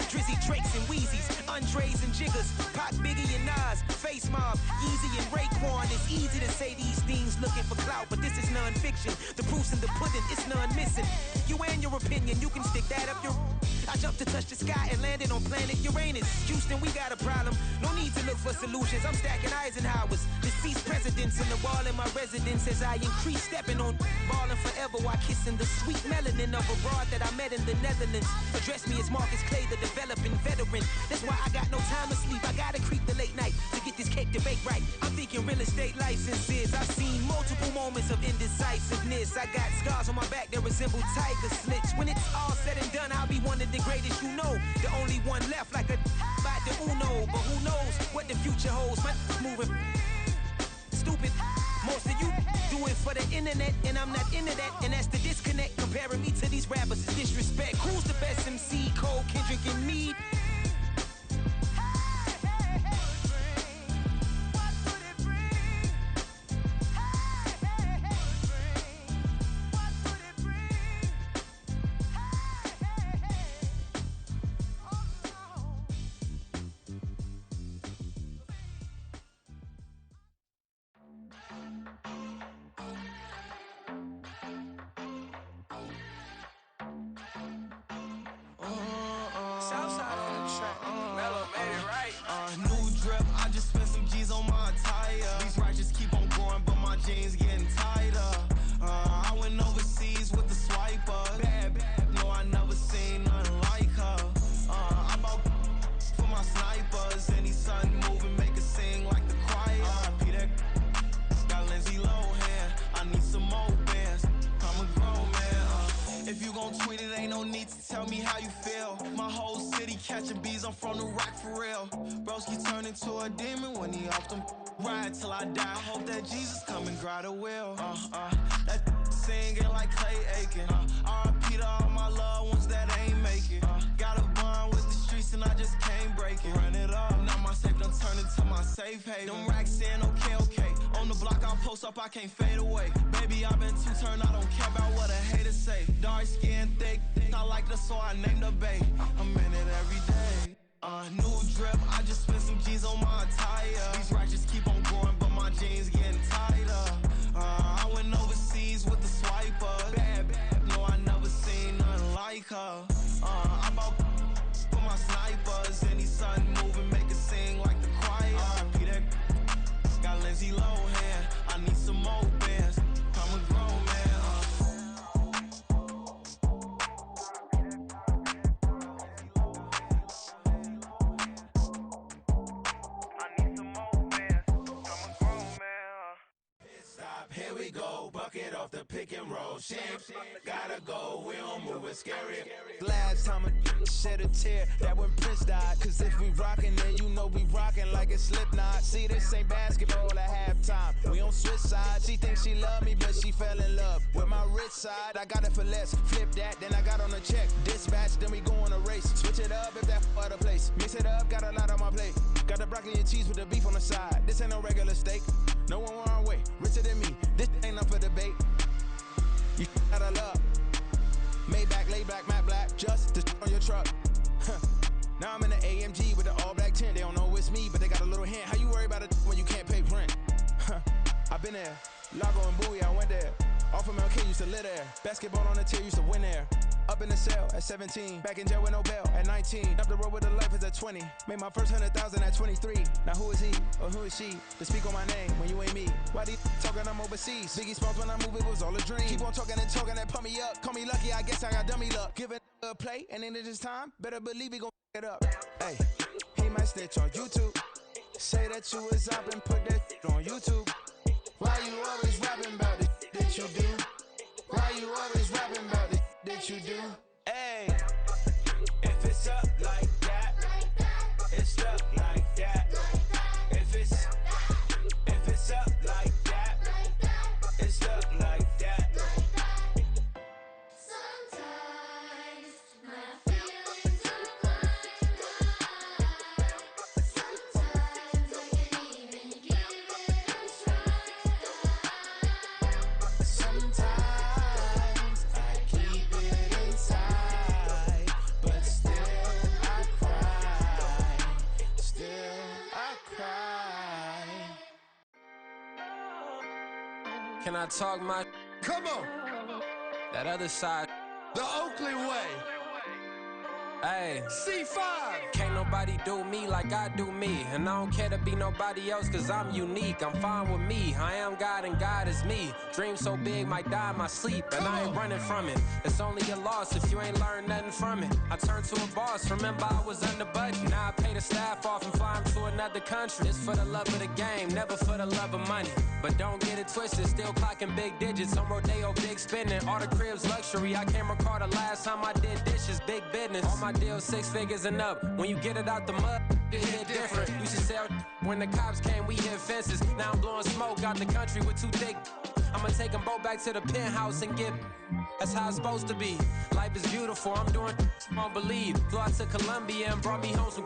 S6: Drizzy, Drakes, and Wheezies, Andres and Jiggers, Pac, Biggie, and Nas, Face Mob, Yeezy, and Raekwon. It's easy to say these things looking for clout, but this is non-fiction. The proof's in the pudding, it's none missing. You and your opinion, you can stick that up your... I jumped to touch the sky and landed on planet Uranus. Houston, we got a problem. No need to look for solutions. I'm stacking Eisenhowers. Deceased presidents in the wall in my residence as I increase stepping on ballin' forever while kissing the sweet melanin of a broad that I met in the Netherlands. Address me as Marcus Clay, the developing veteran. That's why I got no time to sleep. I gotta creep the late night to get this cake to bake right. I'm thinking real estate licenses. I've seen multiple moments of indecisiveness. I got scars on my back that resemble tiger slits. When it's all said and done, I'll be one of the greatest you know. The only one left like a by the Uno. But who knows what the future holds? My moving stupid. Most of you do it for the internet, and I'm not into that. And that's the disconnect. Comparing me to these rappers is disrespect. Who's the best MC? Cole, Kendrick, and me?
S8: I can't fade away. Baby, I've been too turned, I don't care about what a hater say. Dark skin, thick, I like the so I named the bay. I'm in it every day. New drip, I just spent some G's on my attire. These ratchets keep on growing, but my jeans getting tighter. I went overseas with the swiper. Bad, no, I never seen nothing like her. I bought for my snipers. Any sun moving, make it sing like the choir. Peter got Lindsay Lohan. I need some more bands. I'm a grown man. I need some more bands. I'm a grown man.
S9: Stop, here we go. Bucket off the pick and roll. Shit, gotta go. We don't move it scary.
S8: Last time a shed a tear, that when Prince died. Cause if we rockin', then you know we rockin' like a Slipknot. See, this ain't basketball at halftime. We on switch sides. She thinks she love me, but she fell in love with my rich side. I got it for less. Flip that, then I got on a check. Dispatch, then we go on a race. Switch it up if that other place. Mix it up, got a lot on my plate. Got the broccoli and cheese with the beef on the side. This ain't no regular steak. No one wrong way, richer than me. This ain't up for debate. You out of luck. Maybach, lay black, matte black, just to on your truck. Now I'm in the AMG with the all black tint. They don't know it's me, but they got a little hint. How you worry about it when you can't pay rent? I been there, Lago and Bowie, I went there. Off of MLK, used to live there. Basketball on the tier, used to win there. Up in the cell at 17, back in jail with no bail at 19. Up the road with the life is at 20. Made my first 100,000 at 23. Now who is he or who is she to speak on my name when you ain't me? Why these talking I'm overseas? Biggie Smalls when I move it was all a dream. Keep on talking and pump me up. Call me lucky, I guess I got dummy luck. Give it a play and then it's time. Better believe he gon' it up. Hey, he might snitch on YouTube. Say that you was up and put that on YouTube. Why Why you always rapping about it that you do? Why you always rapping about it that you do?
S9: Hey, if it's up like that, it's up like that. If it's up like that, it's up like that.
S10: Sometimes my feelings are blind. Sometimes I can't even give it a try.
S8: Sometimes I keep it inside, but still I cry. Still I cry.
S11: Can I talk my?
S8: Come on,
S11: That other side?
S8: the Oakland way.
S11: Hey.
S8: C5.
S11: Can't nobody do me like I do me. And I don't care to be nobody else cause I'm unique. I'm fine with me. I am God and God is me. Dream so big might die in my sleep. And I ain't running from it. It's only a loss if you ain't learned nothing from it. I turned to a boss. Remember I was under budget. Now I pay the staff off and fly them to another country. It's for the love of the game, never for the love of money. But don't get it twisted, still clocking big digits. On Rodeo, big spending. All the cribs luxury. I can't recall the last time I did dishes, big business. All my deals 6 figures and up. When you get it out the mud, it hit different. Used to sell when the cops came, we hit fences. Now I'm blowing smoke out the country with 2 thick. I'ma take them both back to the penthouse and get. That's how it's supposed to be. Life is beautiful, I'm doing you won't believe. Flew out to Colombia and brought me home some.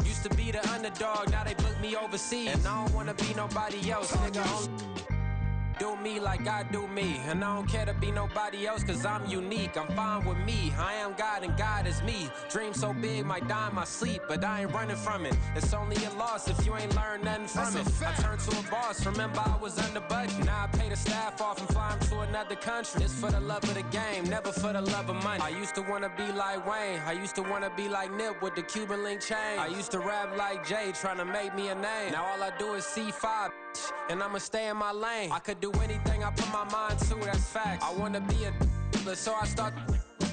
S11: Used to be the underdog, now they book me overseas. And I don't wanna be nobody else, nigga. Do me like I do me. And I don't care to be nobody else cause I'm unique. I'm fine with me. I am God and God is me. Dream so big might die in my sleep, but I ain't running from it. It's only a loss if you ain't learned nothing from it. I turned to a boss. Remember I was under budget. Now I pay the staff off and fly them to another country. It's for the love of the game, never for the love of money. I used to wanna be like Wayne. I used to wanna be like Nip with the Cuban link chain. I used to rap like Jay, trying to make me a name. Now all I do is C5. And I'ma stay in my lane. I could do anything I put my mind to, that's facts. I wanna be a so I start.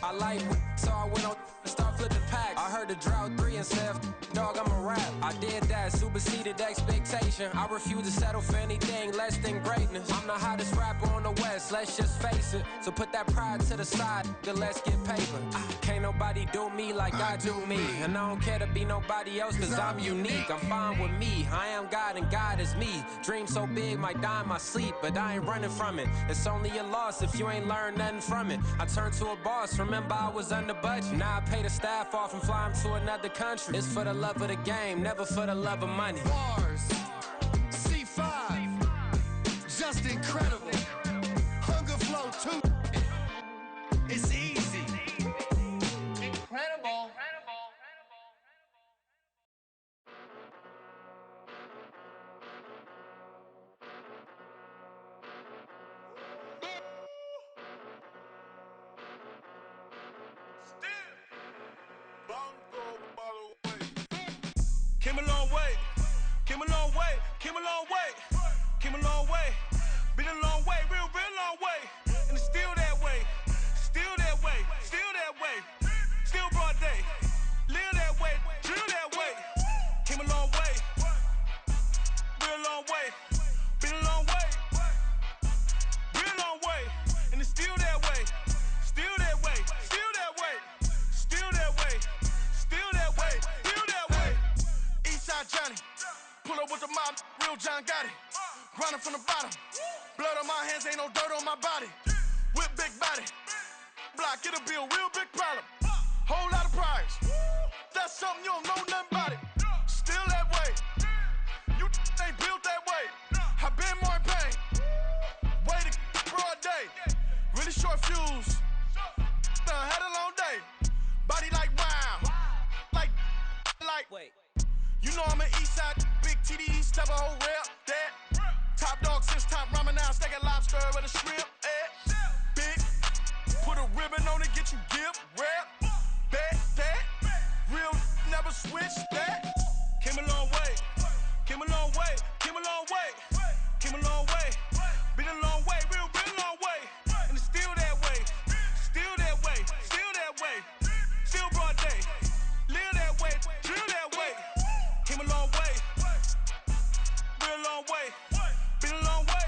S11: I like so I went on and start flipping packs. I heard the drought 3 and said, dog, I'm a rap. I did that, superseded expectation. I refuse to settle for anything less than greatness. I'm the hottest rapper on the West, let's just face it. So put that pride to the side, then let's get paper. Can't nobody do me like I do me. And I don't care to be nobody else cause I'm unique. I'm fine with me. I am God and God is me. Dream so big might die in my sleep, but I ain't running from it. It's only a loss if you ain't learned nothing from it. I turned to a boss, remember I was under budget. Now I pay the staff off and fly them to another country. It's for the love of the game, never for the love of money.
S8: Bars. C5. Just incredible. Hunger flow too. It's easy. Incredible.
S6: Came a long way, came a long way, came a long way, came a long way, been a long way, real long way, and it's still that way, still that way, still that way, still broad day, live that way, drill that way, came a long way, real long way, been a long way, real long way, and it's still that way, still that way, still that way, still that way, still that way, still that way. Eastside Johnny, pull up with the mob, real John Gotti. Grinding from the bottom, blood on my hands, ain't no dirt on my body. With big body, block, it'll be a real big problem. Whole lot of priors, that's something you don't know nothing about it. Still that way, you ain't built that way. I been more in pain, way to broad day. Really short fuse, had a long day. Body like wow, like. Wait. You know I'm an Eastside, big TDE, step a whole rep, that. Top dog since top ramen now, steak a lobster with a shrimp, Big, put a ribbon on it, get you gift, rap, bet, that. Real, never switch, that. Came a long way, came a long way, came a long way, came a long way. Been a long way, real long way. And it's still that way, still that way, still that way. Still broad day, live that way, drill that way. Came a long way, real long way, been a long way,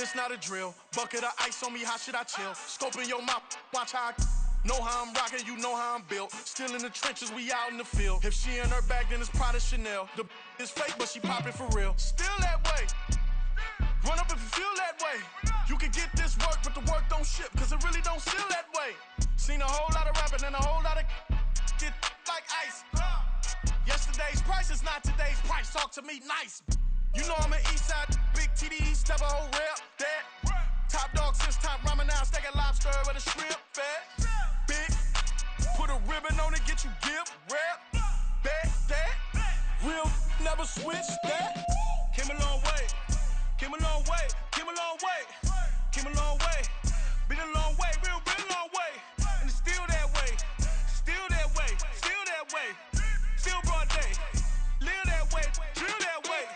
S12: this not a drill. Bucket of ice on me, how should I chill? Scoping your mouth, watch how I know how I'm rocking, you know how I'm built. Still in the trenches, we out in the field. If she in her bag, then it's Prada Chanel. The is fake, but she poppin' for real. Still that way. Run up if you feel that way. You can get this work, but the work don't ship, cause it really don't feel that way. Seen a whole lot of rapping and a whole lot of get like ice. Yesterday's price is not today's price. Talk to me nice. You know I'm an Eastside, big TDE, step a whole rep, that. Top dog since top ramen now, steak and lobster with a shrimp fat. Big, put a ribbon on it, get you gift, rep, bet, that. Real never switch that. Came a long way, came a long way, came a long way, came a long way. Been a long way, real long way. And it's still that way, still that way, still that way. Still broad day, live that way, drill that way.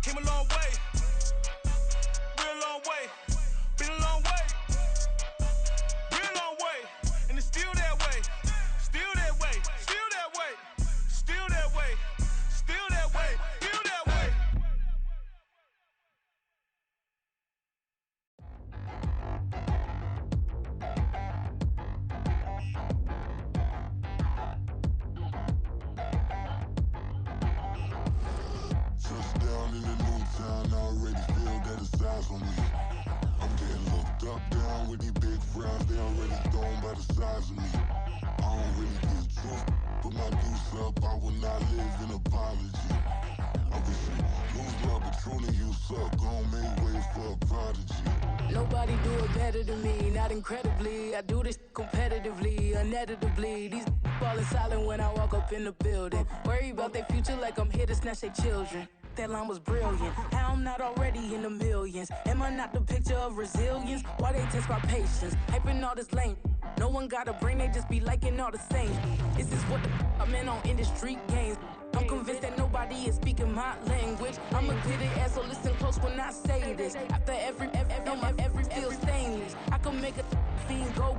S12: Came a long way, real long way. Been a long way, real long way. And it's still that way, still that way, still that way, still that way, still that way, still that way.
S13: Touchdown in the new town, I already feel that it's eyes on me. I'm getting looked up, down with these big frowns, they already thrown by the size of me. I don't really get truth, but my deuce up, I will not live in apology. I wish you lose love, but truly you suck, gon' make way for a prodigy.
S14: Nobody do it better than me, not incredibly. I do this competitively, uneditably. These falling silent when I walk up in the building. Worry about their future like I'm here to snatch their children. That line was brilliant. How I'm not already in the millions? Am I not the picture of resilience? Why they test my patience? Hyping all this lame. No one got a brain, they just be liking all the same. This is what the I'm in on industry games. I'm convinced that nobody is speaking my language. I'm a good ass, so listen close when I say this. After every feel stainless. I can make a fiend go.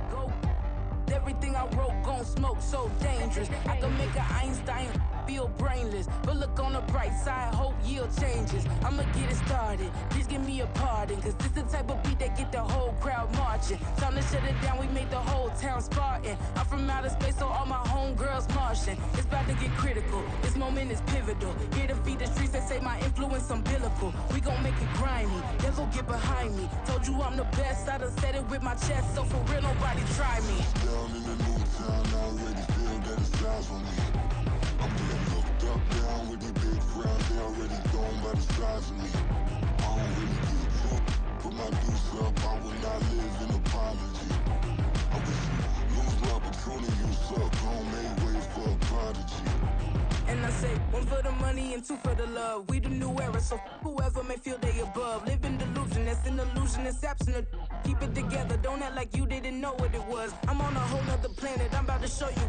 S14: Everything I wrote gon' smoke, so dangerous. I can make an Einstein feel brainless. But look on the bright side, hope yield changes. I'ma get it started, please give me a pardon. Cause this the type of beat that get the whole crowd marching. Time to shut it down, we made the whole town Spartan. I'm from outer space, so all my homegirls Martian. It's about to get critical, this moment is pivotal. Here to feed the streets that say my influence umbilical. We gon' make it grimy, devil get behind me. Told you I'm the best, I done said it with my chest. So for real, nobody try me.
S13: Down in the new town, I already feel that it's eyes on me. I'm getting looked up, down with these big frowns, they already thrown by the size of me. I don't really get truth, put my deuce up, I will not live in apology. I wish you lose love, but truly you suck, gon' make way for a prodigy.
S14: And I say, one for the money and two for the love. We the new era, so whoever may feel they above. Live in delusion, that's an illusion, it's absent. Keep it together, don't act like you didn't know what it was. I'm on a whole nother planet, I'm about to show you.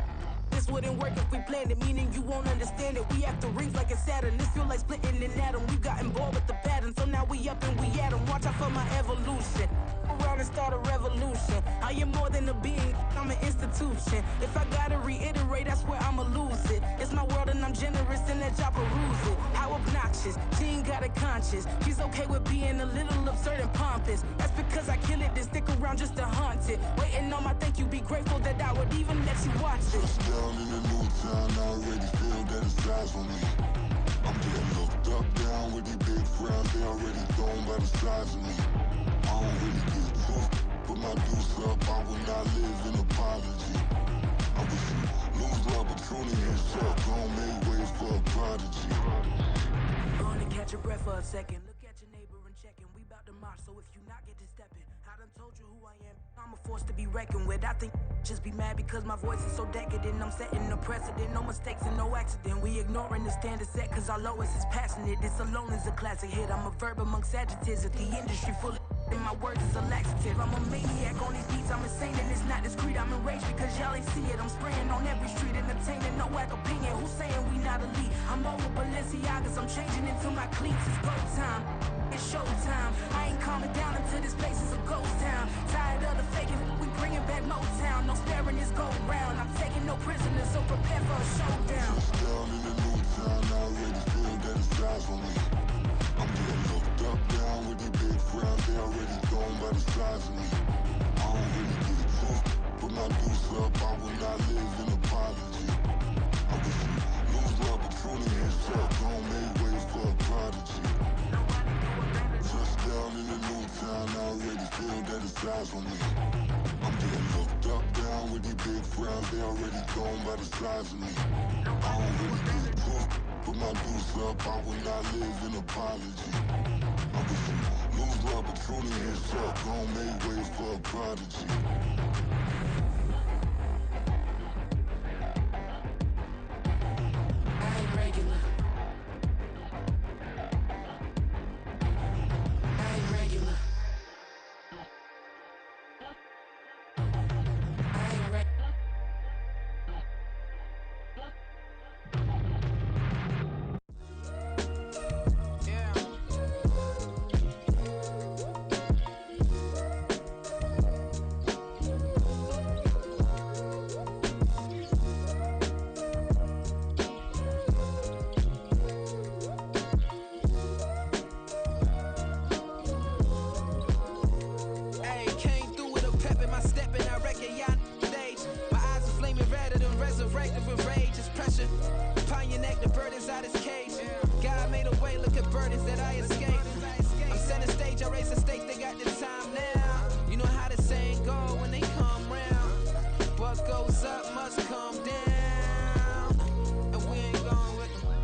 S14: This wouldn't work if we planned it, meaning you won't understand it. We have to rings like it's Saturn, this feel like splitting an atom. We got involved with the pattern, so now we up and we at 'em. Watch out for my evolution. Around and start a revolution. I am more than a being, I'm an institution. If I gotta reiterate, that's where I'ma lose it. It's my world and I'm generous and that y'all peruse it. How obnoxious, she ain't got a conscience. She's okay with being a little absurd and pompous. That's because I kill it, then stick around just to haunt it. Waiting on my thank you, be grateful that I would even let you watch this.
S13: Down in the new town, I already feel that it's eyes on me. I'm getting looked up, down with these big frowns, they already thrown by the size of me. I don't really get truth, put my deuce up, I will not live in apology. I wish you lose love, but truly you suck, gon' make way for a prodigy.
S14: Gonna catch your breath for a second. Look at your neighbor and check him. We bout to march, so if you not get to stepping, I done told you who I am. I'm a force to be reckoned with. I think just be mad because my voice is so decadent. I'm setting the precedent, no mistakes and no accident. We ignoring the standard set cause our lowest is passionate. This alone is a classic hit. I'm a verb amongst adjectives. If the industry full of and my words is a laxative. I'm a maniac on these beats, I'm insane and it's not discreet. I'm enraged because y'all ain't see it. I'm spraying on every street, entertaining, no whack opinion. Who's saying we not elite? I'm over Balenciagas, I'm changing into my cleats. It's go time, it's showtime. I ain't calming down until this place is a ghost town. Tired of the faking, we bringing back Motown. No sparing this go round. I'm taking no prisoners, so prepare for a showdown.
S13: Down in the new town, I already feel that it's eyes on me. I'm getting looked up, down with these big frowns, they already gone by the size of me. I don't really get took, put my deuce up, I will not live in apology. I wish you lose the opportunity and suck, don't make way for a prodigy. Touchdown in a new town, I already feel that it's eyes on me. I'm getting looked up, down with these big frowns, they already gone by the size of me. I don't really get took, put my deuce up, I will not live in apology. I wish you lose the opportunity and suck, don't make way for a prodigy.
S14: I ain't regular. I ain't regular. I ain't regular.
S6: Hey, came through with a pep in my step and I reckon y'all stage. My eyes are flaming redder than resurrected with rage. It's pressure upon your neck, the bird is out his cage. God made a way, look at burdens that I escaped. I'm setting stage, I raise the stakes, they got the time now. You know how the saying go when they come round. What goes up must come down. And we ain't going with them.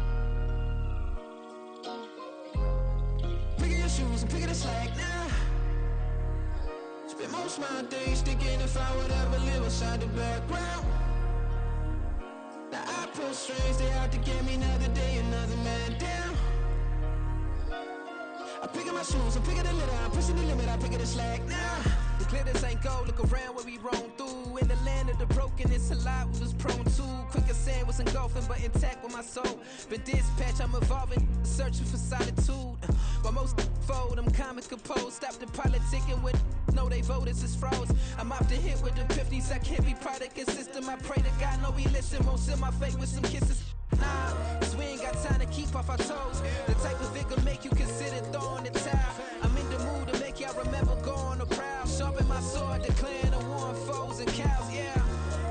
S6: Picking your shoes and picking the slack now. Spend most of my days thinking if I would ever live inside the background. Now I pull strings, they out to get me another day, another man down. I'm picking my shoes, I'm picking the litter, I'm pushing the limit, I'm picking the slack now. The clear this ain't gold, look around where we roam through. In the land of the broken, it's a lot we was prone to. Quick as sand was engulfing, but intact with my soul. Been dispatched, I'm evolving, searching for solitude. While most fold, I'm comic composed. Stop the politicking with no, they voters is froze. I'm off the hit with the 50s, I can't be product and system. I pray to God, no, we listen. Won't send my fate with some kisses. Nah, cause we ain't got time to keep off our toes. The type of vigor make you consider throwing the towel. I'm in the mood to make y'all remember going to proud. Sharpen my sword, declaring the war on foes and cows, yeah.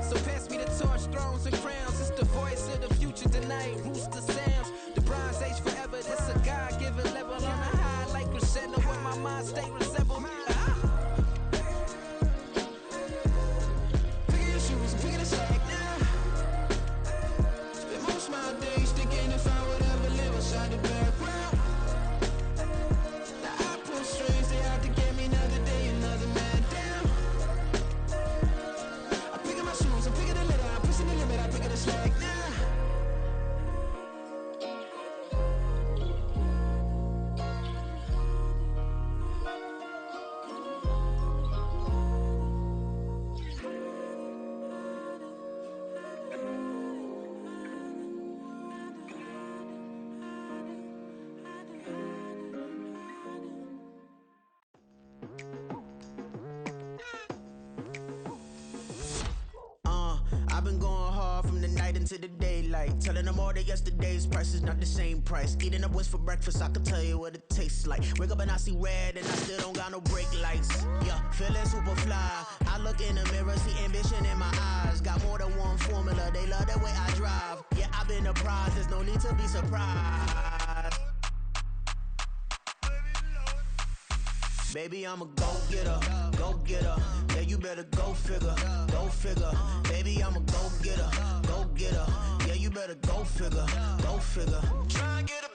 S6: So pass me the torch, thrones and crowns. It's the voice of the future tonight, rooster sounds. The bronze age forever, this a God-given level. On a high like crescendo, where my mind state resemble. Picking your shoes and picking the slack now. Spend most of my days thinking if I would ever live inside the background. Now I pull strings, they out to get me another day, another man down. I'm picking my shoes, I'm picking the litter, I'm pushing the limit, I'm picking the slack now. I've been going hard from the night into the daylight. Telling them all that yesterday's price is not the same price. Eating up what's for breakfast, I can tell you what it tastes like. Wake up and I see red and I still don't got no brake lights. Yeah, feeling super fly. I look in the mirror, see ambition in my eyes. Got more than one formula, they love the way I drive. Yeah, I've been a prize, there's no need to be surprised. Baby, I'm a go-getter, go-getter. Yeah, you better go figure, go figure. Baby, I'm a go-getter, go-getter. Yeah, you better go figure, go figure. Try and get a